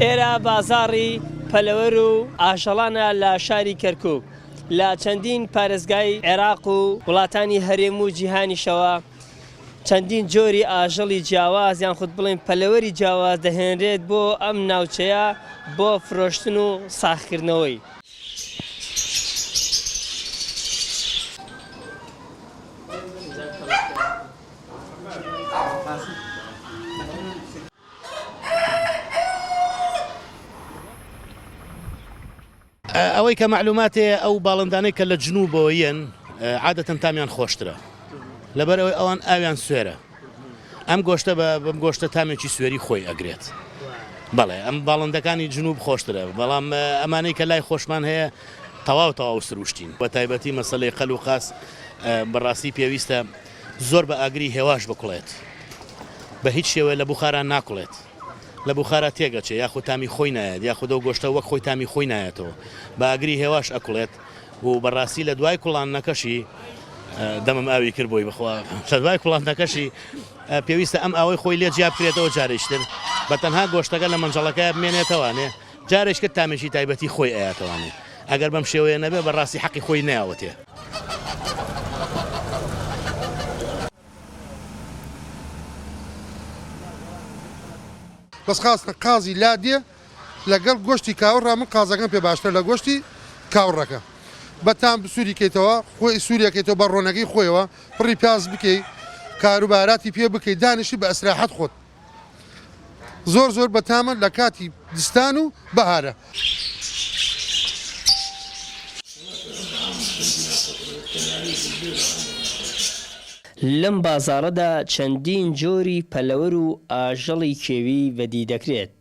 ئێرە بازاڕی پەلەوەر و ئاژەڵانە لە شاری کەرکووک لە چەندین پارێزگای عێراق و وڵاتانی هەرێم و جیهانیشەوە چەندین جۆری ئاژەڵی جیاواز یان خود بڵێن پەلەوەری جیاواز دەهێنرێت بۆ ئەم ناوچەیە بۆ فرۆشتن و ساخکردنەوەی. ئەوەی کە معلوماتێ ئەو باڵندانەی کە لە جنوبەوەیەن عادەتەن تامیان خۆشترە لەبەر ئەوەی ئەوان ئاویان سوێرە ئەم گۆشتە بەم گۆشتە تامێکی سوێری خۆی ئەگرێت. بەڵێ ئەم باڵندەکانی جنوب خۆشترە بەڵام ئەمانەی کە لای خۆشمان هەیە تەواو سروشتین بە تایبەتی مەسەلەی قەل و قاس بەڕاستی پێویستە زۆر بە ئاگری هێواش بکوڵێت بە هیچ شێوەیە لە بوخاران ناکوڵێت لە بوخارە تێگەچێ یاخود تامی خۆی نایەت یاخود ئەو گۆشتە وەک خۆی تامی خۆی نایەتەوە بە ئاگری هێواش ئەکوڵێت و بەڕاستی لە دوای کوڵانەکەشی دەمم ئاوی کرد بۆی بخوا لە دوای کوڵانەکەشی پێویستە ئەم ئەوەی خۆی لێ جیا بکرێتەوە جارێشتر بە تەنها گۆشتەکە لە مەنجەڵەکە بمێنێتەوانێ جارێک کرد تامێکی تایبەتی خۆی ئاەتەوانێ ئەگەر بەم شێوەیە نەبێ بەڕاستی حەقی خۆی نایەوەتێ. بەس خاستە قازی لادێ لەگەڵ گۆشتی کاوڕا من قازەکەم پێ باشتر لە گۆشتی کاوڕەکە بەتام سووریکەیتەوە خۆی سووریەکەیتەوە بە ڕۆنەکەی خۆیەوە پڕی پیاز بکەیت کاروباراتی پێ بکەیت دانیشی بە ئەسراحەت خۆت زۆر بەتامە لە کاتی دستان و بەهارە. لەم بازاڕەدا چەندین جۆری پەلەوەر و ئاژەڵی کێوی بەدی دەکرێت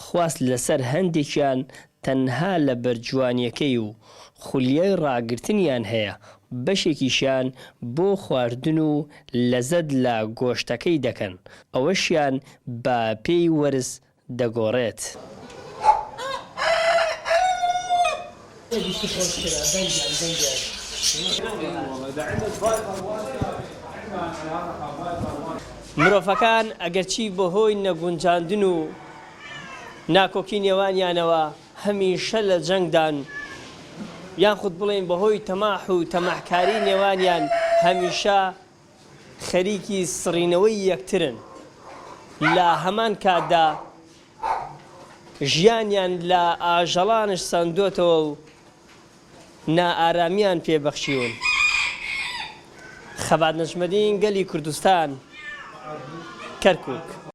خواست لەسەر هەندێکیان تەنها لە بەرجوانیەکەی و خولیای ڕاگرتنیان هەیە بەشێکیشیان بۆ خواردن و لەزەت لە گۆشتەکەی دەکەن ئەوەشیان بە پێی وەرز دەگۆڕێت. مرۆڤەکان ئەگەرچی بەهۆی نەگونجاندن و ناکۆکی نێوانیانەوە هەمیشە لە جەنگدان یان خود بڵێن بەهۆی تەماح و تەماحکاری نێوانیان هەمیشە خەریکی سڕینەوەی یەکترن لە هەمان کاتدا ژیانیان لە ئاژەڵانش سەندۆتەوە و نائارامیان پێبەخشیون. خەبات نەجمەدین گەلی کوردستان کەرکووک.